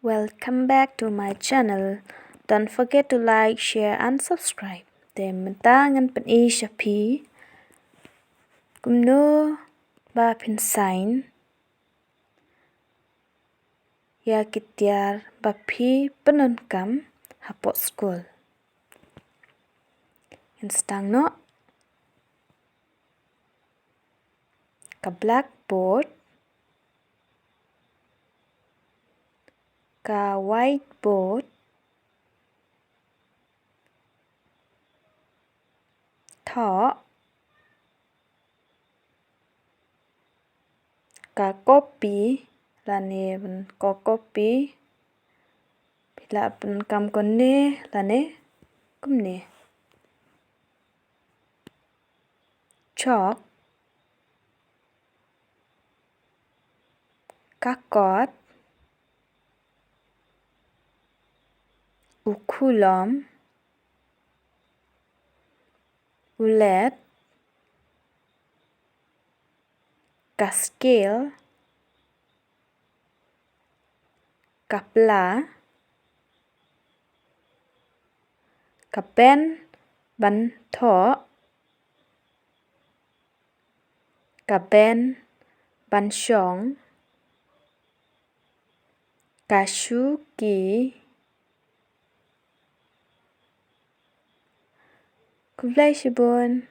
Welcome back to my channel. Don't forget to like, share, and subscribe. Tem mentangan pen I shapi. Kumno ba pinsain. Ya kitiar ba pi penunkam hapot skul. Instang no. Ka blackboard. Ka whiteboard. Thọ. Ka copy là nè có copy. Bila penunkam kon ne là ne kum ne. Chalk. Các cót. Ukulom. Ulet. Ka scale. Ka pla. Ka pen ban thọ. Ka ben ban shong. Ka shu ki. Congratulations.